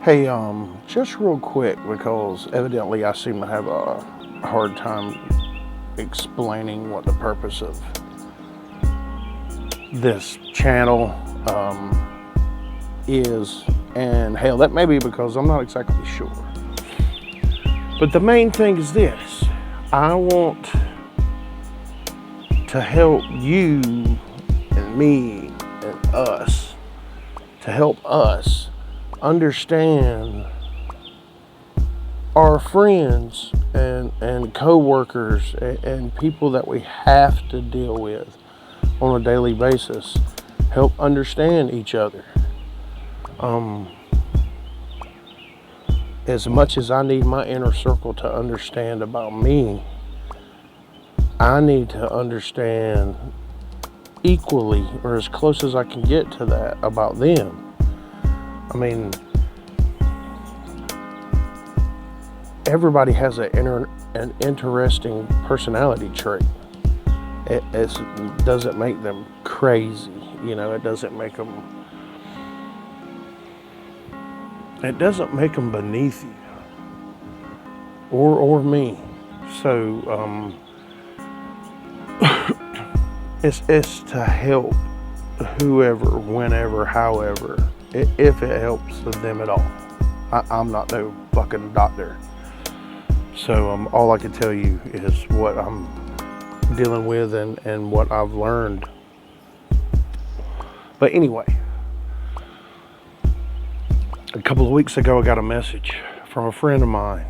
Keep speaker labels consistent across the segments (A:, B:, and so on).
A: Hey, just real quick, because evidently I seem to have a hard time explaining what the purpose of this channel is, and hell, that may be because I'm not exactly sure. But the main thing is this: I want to help you and me and us, to help us understand our friends and co-workers and people that we have to deal with on a daily basis. Help understand each other. As much as I need my inner circle to understand about me, I need to understand equally, or as close as I can get to that, about them. I mean, everybody has an interesting personality trait. It doesn't make them crazy, it doesn't make them beneath you or me. So it's to help whoever, whenever, however, if it helps them at all. I'm not no fucking doctor. So all I can tell you is what I'm dealing with and what I've learned. But anyway, a couple of weeks ago I got a message from a friend of mine.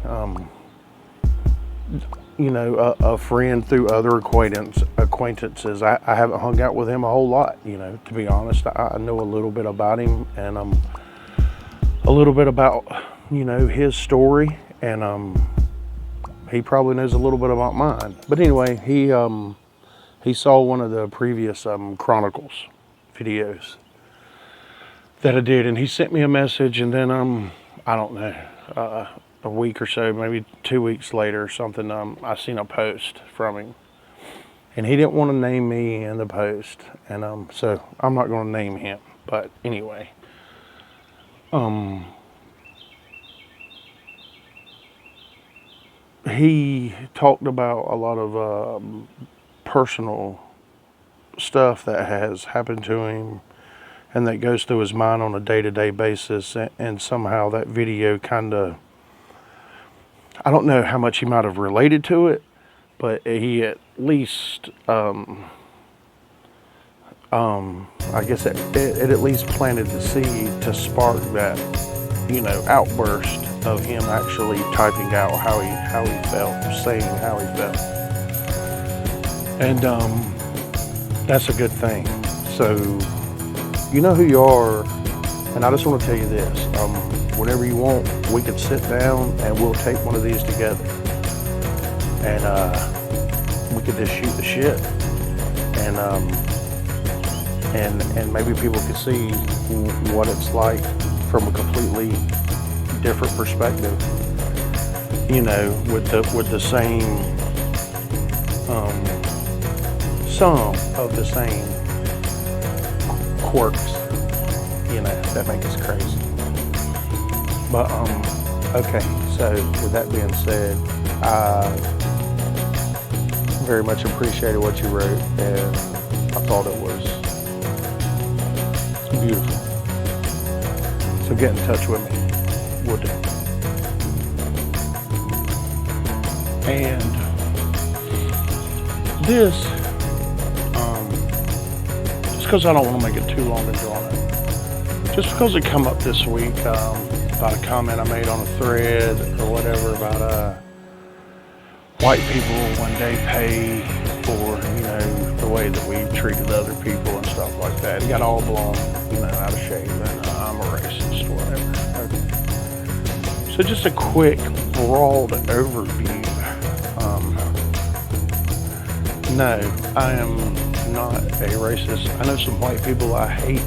A: A friend through other acquaintances. I haven't hung out with him a whole lot, to be honest. I know a little bit about him, and a little bit about, his story, and he probably knows a little bit about mine. But anyway, he saw one of the previous Chronicles videos that I did, and he sent me a message, and then I don't know, a week or so, maybe 2 weeks later or something, I seen a post from him, and he didn't want to name me in the post, and so I'm not going to name him. But anyway, he talked about a lot of personal stuff that has happened to him and that goes through his mind on a day-to-day basis, and somehow that video kind of, I don't know how much he might have related to it, but he at least, I guess it at least planted the seed to spark that, outburst of him actually typing out how he felt, saying how he felt. And that's a good thing. So, you know who you are, and I just want to tell you this. Whenever you want, we can sit down and we'll take one of these together. And we could just shoot the shit. And maybe people could see what it's like from a completely different perspective. With the same some of the same quirks, that make us crazy. But okay, so with that being said, I very much appreciated what you wrote, and I thought it was beautiful. So get in touch with me, would you? And this, just because I don't want to make it too long and drawn out, just because it come up this week about a comment I made on a thread or whatever about white people one day pay for, the way that we treated other people and stuff like that. It got all blown, out of shape, and I'm a racist or whatever. Okay. So just a quick, broad overview. No, I am not a racist. I know some white people I hate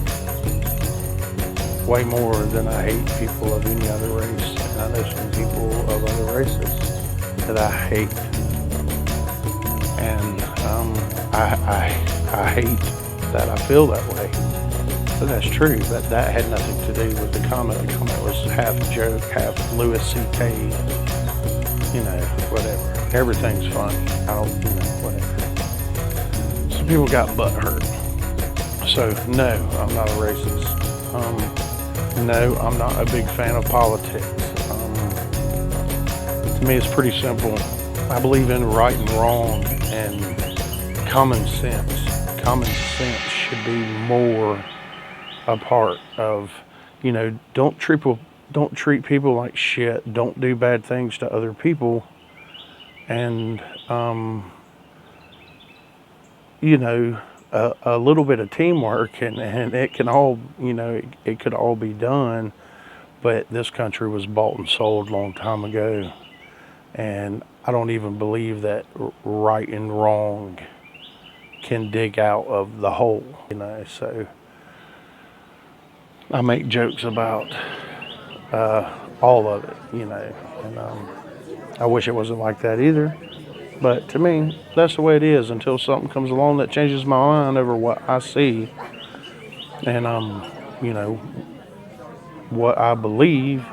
A: way more than I hate people of any other race. And I know some people of other races that I hate. And I hate that I feel that way. But that's true, but that had nothing to do with the comment. The comment was half joke, half Louis C.K., you know, whatever. Everything's funny. I don't, you know, whatever. Some people got butt hurt. So, no, I'm not a racist. No, I'm not a big fan of politics. To me, it's pretty simple. I believe in right and wrong and common sense. Common sense should be more a part of, you know, don't treat people like shit. Don't do bad things to other people. And, you know, a little bit of teamwork and it can all, you know, it could all be done. But this country was bought and sold a long time ago. And I don't even believe that right and wrong can dig out of the hole, you know. So I make jokes about all of it, you know, and I wish it wasn't like that either. But to me, that's the way it is until something comes along that changes my mind over what I see and, you know, what I believe.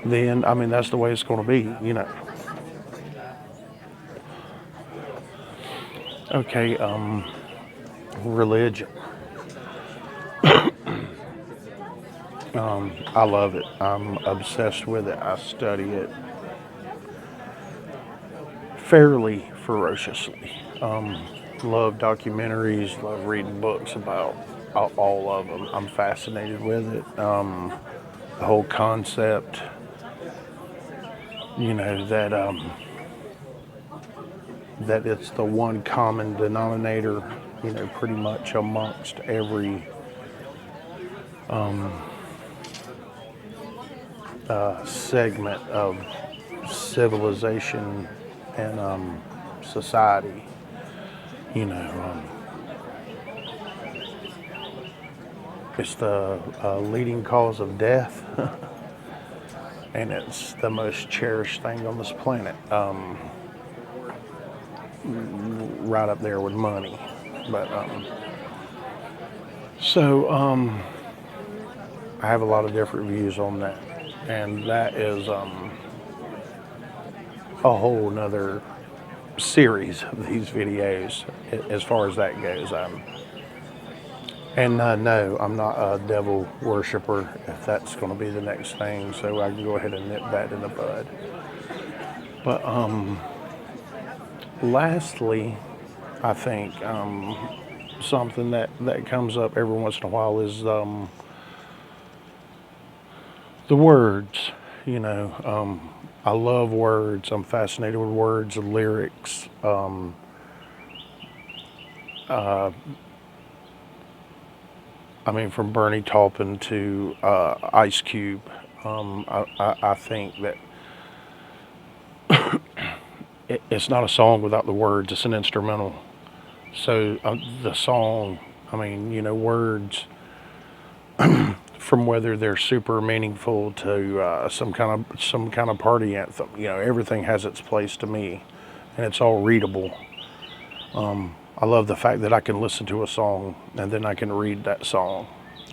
A: Then, I mean, that's the way it's going to be, you know. Okay, religion. I love it. I'm obsessed with it. I study it fairly ferociously. Love documentaries, love reading books about all of them. I'm fascinated with it. The whole concept, you know, that it's the one common denominator, you know, pretty much amongst every segment of civilization and society, you know. It's the leading cause of death, and it's the most cherished thing on this planet, right up there with money. But I have a lot of different views on that, and that is a whole nother series of these videos as far as that goes. And no, I'm not a devil worshiper, if that's going to be the next thing, so I can go ahead and nip that in the bud. But lastly, I think something that comes up every once in a while is the words. You know, I love words. I'm fascinated with words and lyrics. I mean, from Bernie Taupin to Ice Cube, I think that it's not a song without the words. It's an instrumental. So the song, I mean, you know, words, from whether they're super meaningful to some kind of party anthem, you know, everything has its place to me, and it's all readable. I love the fact that I can listen to a song and then I can read that song,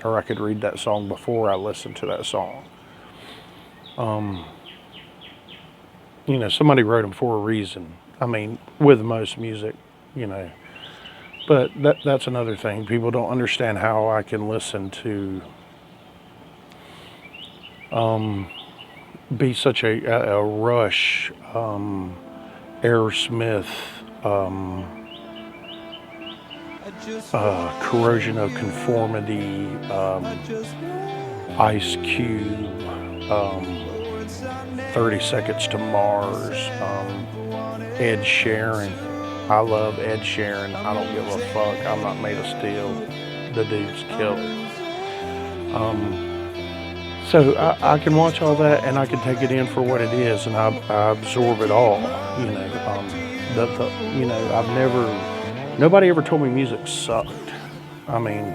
A: or I could read that song before I listen to that song. You know, somebody wrote them for a reason. I mean, with most music, you know. But that's another thing. People don't understand how I can listen to be such a Rush, Aerosmith, Corrosion of Conformity, Ice Cube, 30 Seconds to Mars, Ed Sheeran. I love Ed Sheeran. I don't give a fuck. I'm not made of steel. The dude's killer. So I can watch all that and I can take it in for what it is, and I absorb it all. You know, you know, nobody ever told me music sucked. I mean,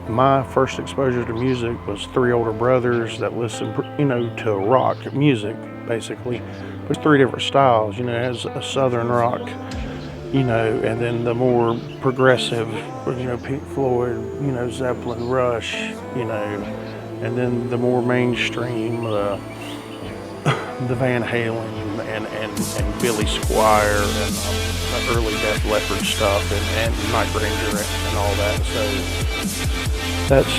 A: my first exposure to music was three older brothers that listened, you know, to rock music, basically. But it's three different styles. You know, it has a southern rock, and then the more progressive, Pink Floyd, Zeppelin, Rush, and then the more mainstream, the Van Halen and Billy Squier and the early Def Leppard stuff and Night Ranger and all that. So that's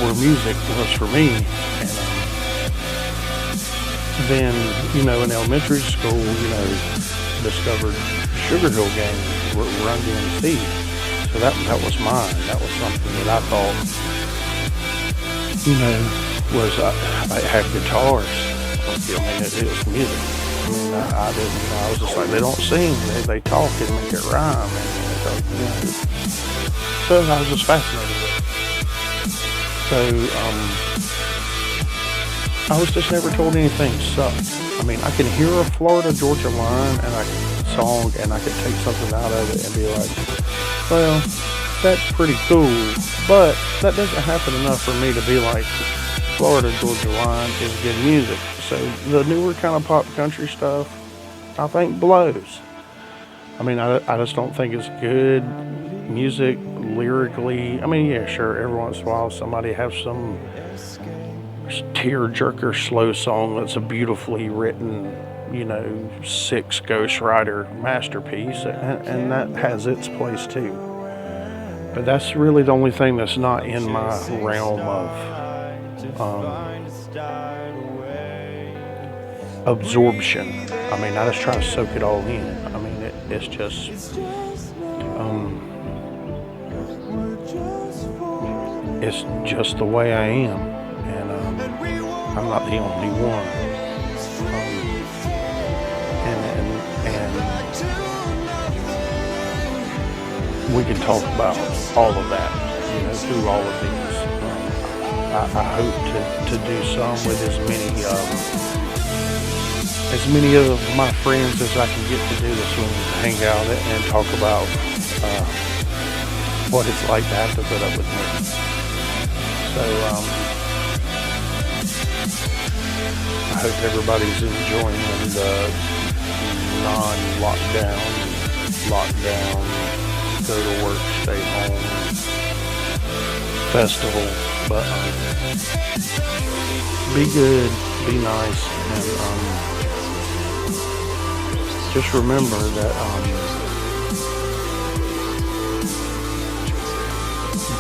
A: where music was for me. And then in elementary school, discovered Sugar Hill Gang, Run DMC. So that was mine. That was something that I thought, was I had guitars. It was music. I didn't. I was just like, they don't sing. They talk and make it rhyme. So I was just fascinated with it. So I was just never told anything sucked. I can hear a Florida Georgia line and I could take something out of it and be like, well, that's pretty cool, but that doesn't happen enough for me to be like, Florida Georgia line is good music. So the newer kind of pop country stuff, I think blows. I just don't think it's good music lyrically. Yeah, sure, every once in a while somebody has some tear-jerker slow song that's a beautifully written, 6 ghostwriter masterpiece, and that has its place too. But that's really the only thing that's not in my realm of absorption. I just try to soak it all in. It's just it's just the way I am, and I'm not the only one. And we can talk about all of that, through all of these. I hope to do some with as many of my friends as I can get to do this one, hang out and talk about what it's like to have to put up with me. So I hope everybody's enjoying the non-lockdown, go to work, stay home festival. But be good, be nice, and just remember that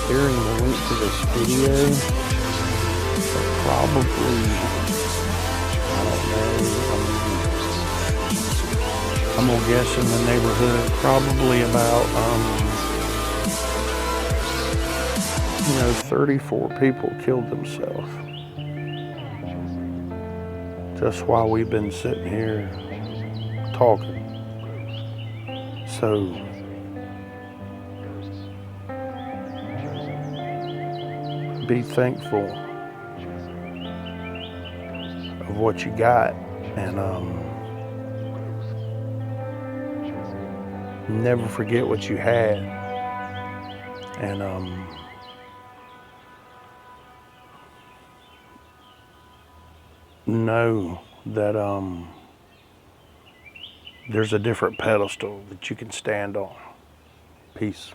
A: during the link to this video, probably, I don't know, I'm gonna guess in the neighborhood, probably about 34 people killed themselves just while we've been sitting here talking. So be thankful of what you got, and never forget what you had, and know that there's a different pedestal that you can stand on. Peace.